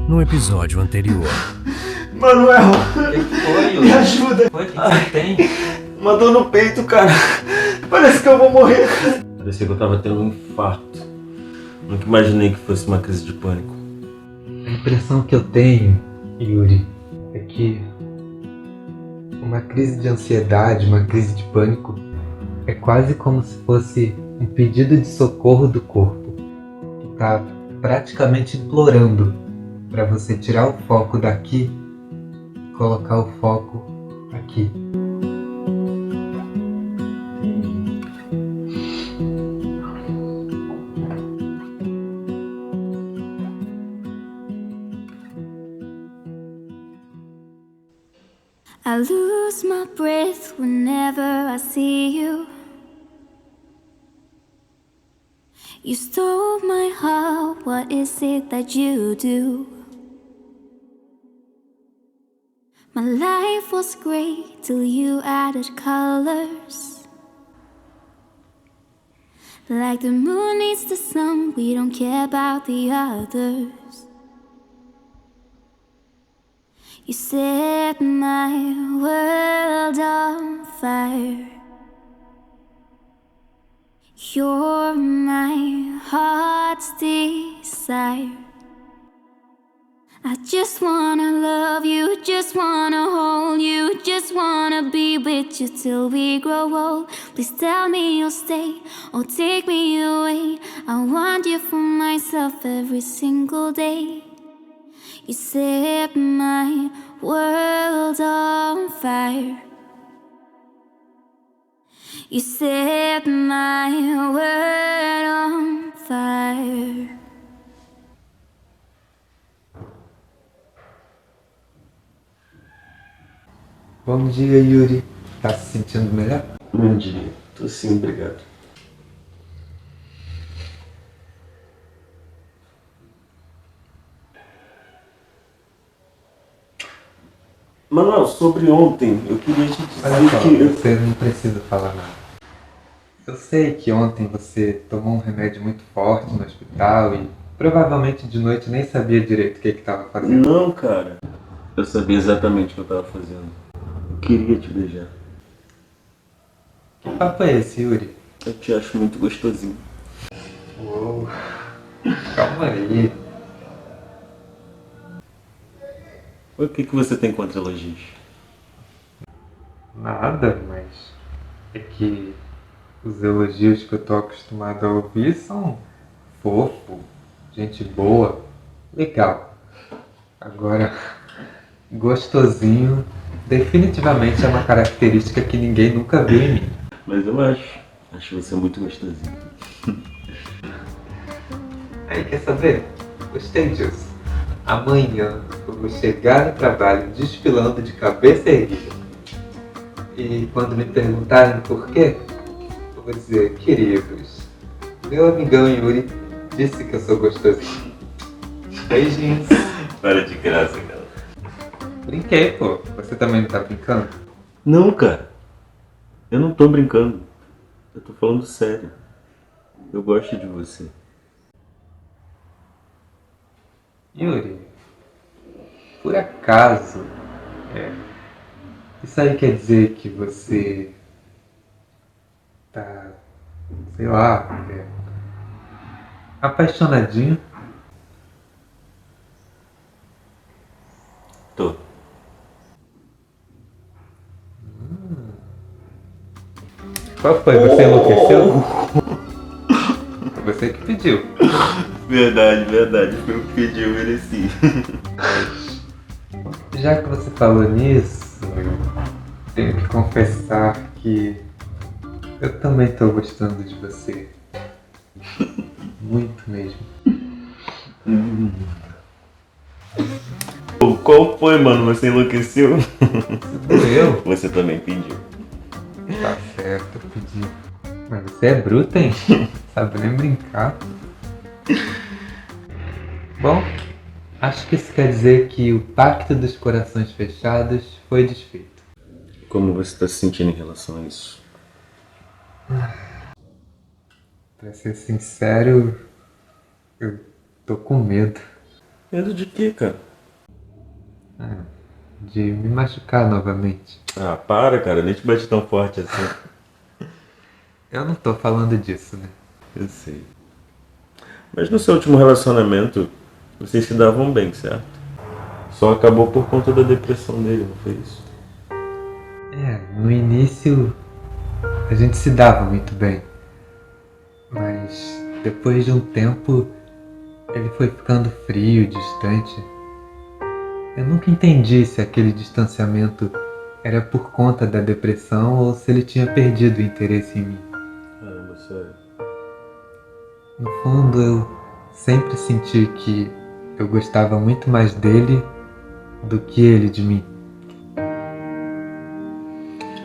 no episódio anterior. Manuel! O que foi, Yuri? Me ajuda! O que você tem? Uma dor no peito, cara. Parece que eu vou morrer. Parecia que eu tava tendo um infarto. Nunca imaginei que fosse uma crise de pânico. A impressão que eu tenho, Yuri, é que uma crise de ansiedade, uma crise de pânico, é quase como se fosse um pedido de socorro do corpo, que está praticamente implorando para você tirar o foco daqui e colocar o foco aqui. I lose my breath whenever I see you. You stole my heart, what is it that you do? My life was great till you added colors. Like the moon needs the sun, we don't care about the others. You set my world on fire. You're my heart's desire. I just wanna love you, just wanna hold you, just wanna be with you till we grow old. Please tell me you'll stay or take me away. I want you for myself every single day. You set my world on fire. You set my world on fire. Bom dia, Yuri. Tá se sentindo melhor? Bom dia. Tô sim, obrigado. Manuel, sobre ontem, eu queria te dizer Olha só, que... você não precisa falar nada. Eu sei que ontem você tomou um remédio muito forte no hospital e provavelmente de noite nem sabia direito o que estava fazendo. Não, cara. Eu sabia exatamente o que eu tava fazendo. Eu queria te beijar. Que papo é esse, Yuri? Eu te acho muito gostosinho. Uou, calma aí. O que você tem contra elogios? Nada, mas é que os elogios que eu tô acostumado a ouvir são fofo, gente boa, legal. Agora, gostosinho definitivamente é uma característica que ninguém nunca viu em mim. Mas eu acho você muito gostosinho. Aí, quer saber? Gostei disso. Amanhã eu vou chegar no trabalho desfilando de cabeça erguida. E quando me perguntarem por quê, eu vou dizer, queridos, meu amigão Yuri disse que eu sou gostosinho. Beijinhos. Para de graça, cara. Brinquei, pô. Você também não tá brincando? Não, cara. Eu não tô brincando. Eu tô falando sério. Eu gosto de você. Yuri, por acaso, isso aí quer dizer que você tá, sei lá, apaixonadinho? Tô. Qual foi? Você enlouqueceu? Foi você que pediu. Verdade. Foi o que pediu, eu mereci. Já que você falou nisso, eu tenho que confessar que eu também tô gostando de você. Muito mesmo. Qual foi, mano? Você enlouqueceu? Doeu? Você também pediu. Tá certo, eu pedi. Mas você é bruta, hein? Sabe nem brincar. Bom, acho que isso quer dizer que o pacto dos corações fechados foi desfeito. Como você está se sentindo em relação a isso? Pra ser sincero, eu tô com medo. Medo de quê, cara? De me machucar novamente. Ah, para, cara, nem te bate tão forte assim. Eu não tô falando disso, né? Eu sei. Mas no seu último relacionamento, vocês se davam bem, certo? Só acabou por conta da depressão dele, não foi isso? No início a gente se dava muito bem. Mas depois de um tempo ele foi ficando frio, distante. Eu nunca entendi se aquele distanciamento era por conta da depressão ou se ele tinha perdido o interesse em mim. Caramba, sério. No fundo, eu sempre senti que eu gostava muito mais dele do que ele de mim.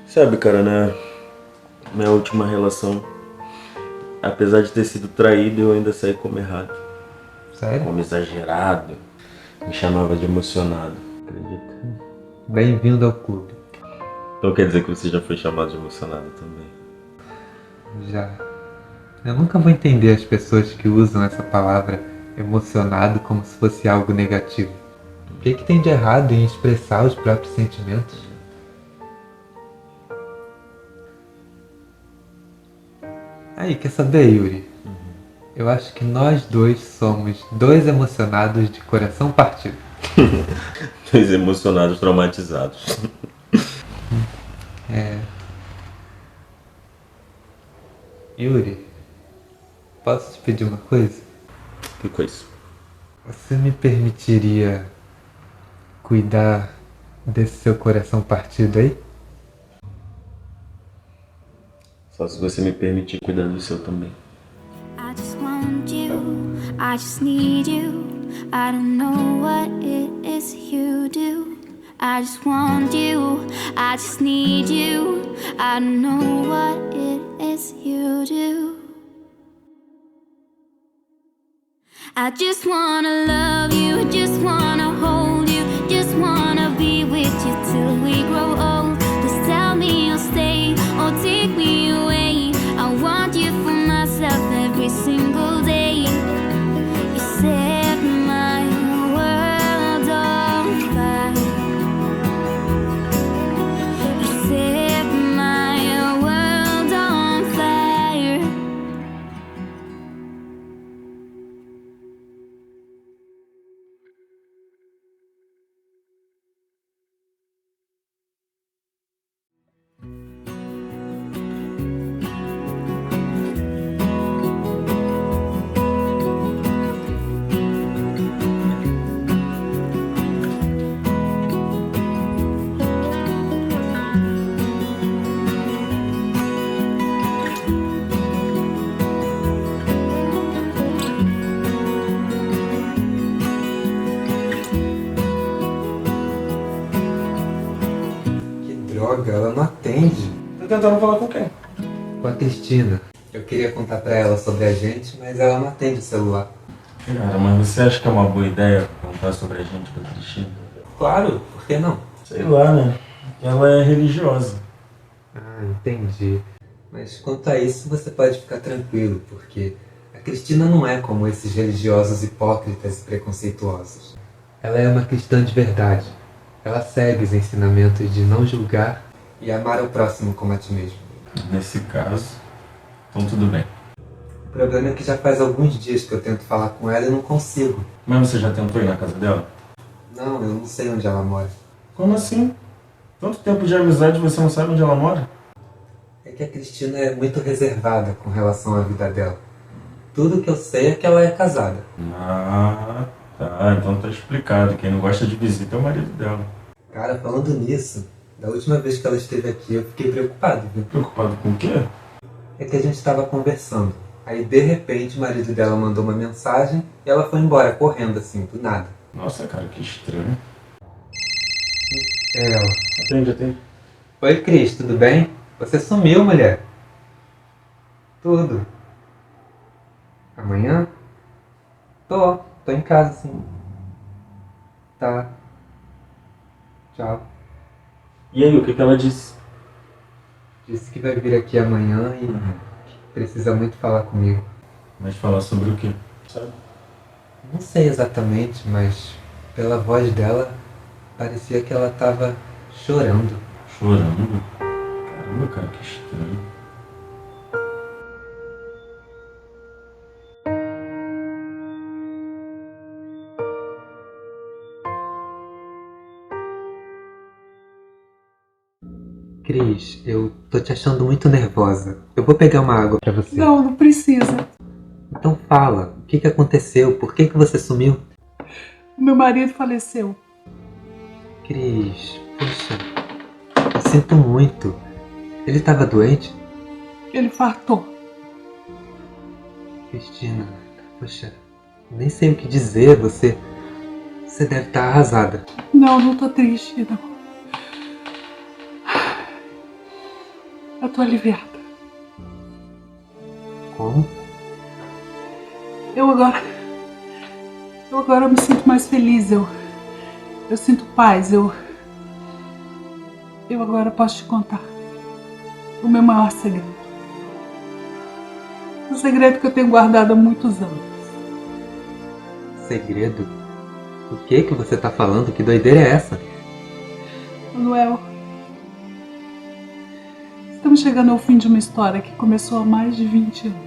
Sabe, cara, né? Minha última relação, apesar de ter sido traído, eu ainda saí como errado. Sério? Como exagerado. Me chamava de emocionado, acredita? Bem-vindo ao clube. Então quer dizer que você já foi chamado de emocionado também? Já. Eu nunca vou entender as pessoas que usam essa palavra emocionado como se fosse algo negativo. O que tem de errado em expressar os próprios sentimentos? Aí, quer saber, Yuri? Eu acho que nós dois somos dois emocionados de coração partido. Dois emocionados traumatizados. Yuri, posso te pedir uma coisa? Que coisa? Você me permitiria cuidar desse seu coração partido aí? Só se você me permitir cuidar do seu também. I just want you, I just need you. I don't know what it is you do. I just want you, I just need you. I don't know what it is you do. I just wanna love you, just wanna hold you, just wanna be with you till we grow old. Just tell me you'll stay or take me away. I want you for myself every single day. You set my world on fire. You set my world on fire. Que droga, ela não atende. Tá tentando falar com quem? Com a Cristina. Eu queria contar pra ela sobre a gente, mas ela não atende o celular. Cara, mas você acha que é uma boa ideia contar sobre a gente pra Cristina? Claro, por que não? Sei lá, né? Ela é religiosa. Ah, entendi. Mas quanto a isso, você pode ficar tranquilo, porque a Cristina não é como esses religiosos hipócritas e preconceituosos. Ela é uma cristã de verdade. Ela segue os ensinamentos de não julgar e amar o próximo como a ti mesmo. Nesse caso, então tudo bem. O problema é que já faz alguns dias que eu tento falar com ela e não consigo. Mas você já tentou ir na casa dela? Não, eu não sei onde ela mora. Como assim? Tanto tempo de amizade e você não sabe onde ela mora? É que a Cristina é muito reservada com relação à vida dela. Tudo que eu sei é que ela é casada. Ah, tá. Então tá explicado. Quem não gosta de visita é o marido dela. Cara, falando nisso, da última vez que ela esteve aqui eu fiquei preocupado, viu? Preocupado com o quê? É que a gente estava conversando. Aí de repente o marido dela mandou uma mensagem e ela foi embora correndo assim, do nada. Nossa, cara, que estranho. É ela. Atende. Oi, Cris, tudo bem? Você sumiu, mulher. Tudo. Amanhã? Tô em casa, sim. Tá. Tchau. E aí, o que ela disse? Disse que vai vir aqui amanhã e precisa muito falar comigo. Mas falar sobre o quê? Sabe? Não sei exatamente, mas pela voz dela parecia que ela estava chorando. Chorando? Caramba, cara, que estranho. Cris, eu tô te achando muito nervosa. Eu vou pegar uma água pra você. Não precisa. Então fala, o que aconteceu? Por que você sumiu? O meu marido faleceu. Cris, poxa, eu sinto muito. Ele estava doente? Ele infartou. Cristina, poxa, nem sei o que dizer. Você deve estar arrasada. Não tô triste, não. Eu tô aliviada. Como? Eu agora me sinto mais feliz. Eu sinto paz. Eu agora posso te contar o meu maior segredo. Um segredo que eu tenho guardado há muitos anos. Segredo? O que você tá falando? Que doideira é essa? Manuel, estamos chegando ao fim de uma história que começou há mais de 20 anos.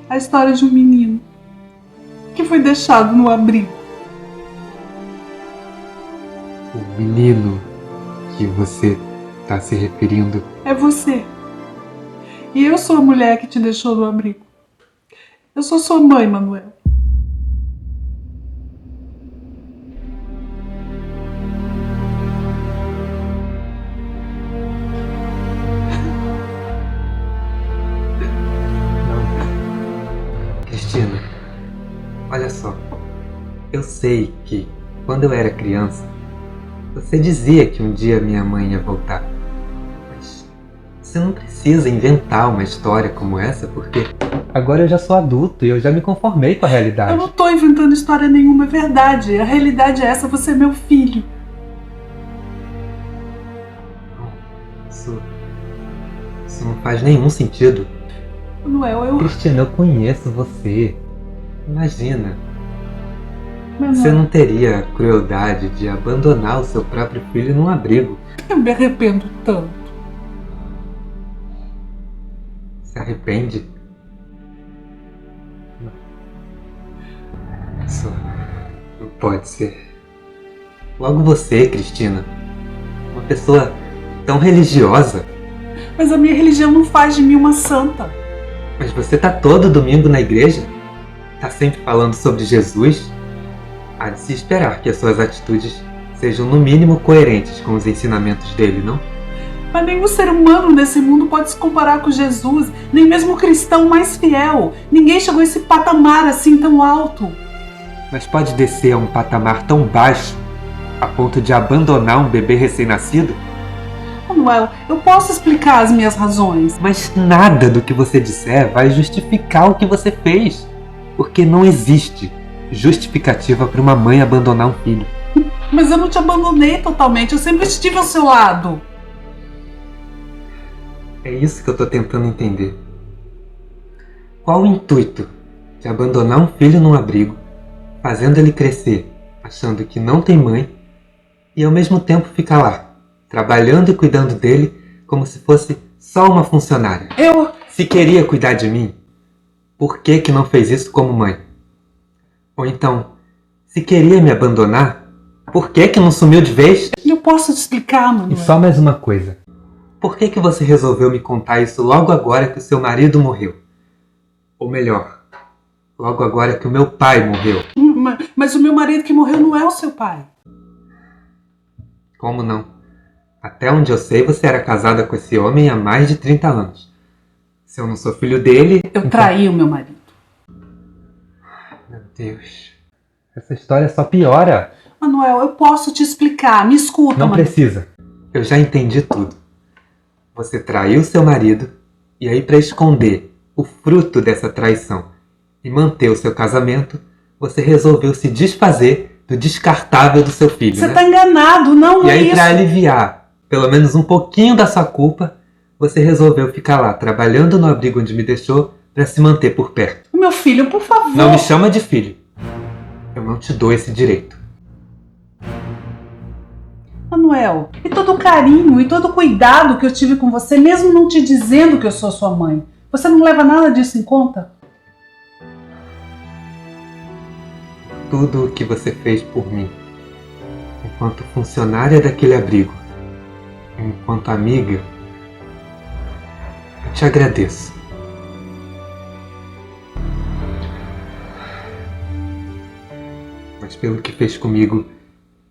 A história de um menino que foi deixado no abrigo. O menino que você tá se referindo É você. E eu sou a mulher que te deixou no abrigo. Eu sou sua mãe, Manuel. Cristina, olha só. Eu sei que quando eu era criança, você dizia que um dia minha mãe ia voltar. Mas você não precisa inventar uma história como essa, porque agora eu já sou adulto e eu já me conformei com a realidade. Eu não tô inventando história nenhuma, é verdade. A realidade é essa, você é meu filho. Isso não faz nenhum sentido. Manuel, Cristina, eu conheço você. Imagina, Manuel, você não teria a crueldade de abandonar o seu próprio filho num abrigo. eu me arrependo tanto. Se arrepende? Isso não pode ser. Logo você, Cristina. Uma pessoa tão religiosa. Mas a minha religião não faz de mim uma santa. Mas você tá todo domingo na igreja? Tá sempre falando sobre Jesus? Há de se esperar que as suas atitudes sejam no mínimo coerentes com os ensinamentos dele, não? Mas nenhum ser humano nesse mundo pode se comparar com Jesus, nem mesmo o cristão mais fiel. Ninguém chegou a esse patamar assim tão alto. Mas pode descer a um patamar tão baixo a ponto de abandonar um bebê recém-nascido? Manuel, eu posso explicar as minhas razões. Mas nada do que você disser vai justificar o que você fez. Porque não existe justificativa para uma mãe abandonar um filho. Mas eu não te abandonei totalmente, eu sempre estive ao seu lado. É isso que eu tô tentando entender. Qual o intuito de abandonar um filho num abrigo, fazendo ele crescer, achando que não tem mãe, e ao mesmo tempo ficar lá, trabalhando e cuidando dele como se fosse só uma funcionária? Se queria cuidar de mim, por que não fez isso como mãe? Ou então, se queria me abandonar, por que não sumiu de vez? Eu posso te explicar, Manuel. E só mais uma coisa. Por que você resolveu me contar isso logo agora que o seu marido morreu? Ou melhor, logo agora que o meu pai morreu? Mas o meu marido que morreu não é o seu pai. Como não? Até onde eu sei, você era casada com esse homem há mais de 30 anos. Se eu não sou filho dele... Eu traí o meu marido. Meu Deus. Essa história só piora. Manuel, eu posso te explicar. Me escuta, Não Manuel. precisa. Eu já entendi tudo. Você traiu seu marido e aí, para esconder o fruto dessa traição e manter o seu casamento, você resolveu se desfazer do descartável do seu filho, Você né? tá enganado, não E é aí, isso. para aliviar pelo menos um pouquinho da sua culpa, você resolveu ficar lá, trabalhando no abrigo onde me deixou, para se manter por perto. Meu filho, por favor. Não me chama de filho. Eu não te dou esse direito. Manuel, e todo o carinho e todo o cuidado que eu tive com você, mesmo não te dizendo que eu sou sua mãe, você não leva nada disso em conta? Tudo o que você fez por mim, enquanto funcionária daquele abrigo, enquanto amiga, eu te agradeço. Mas pelo que fez comigo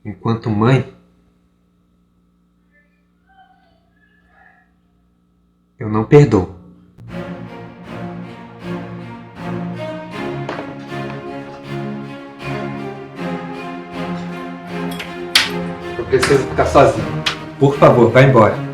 enquanto mãe, eu não perdoo. Eu preciso ficar sozinho. Por favor, vá embora.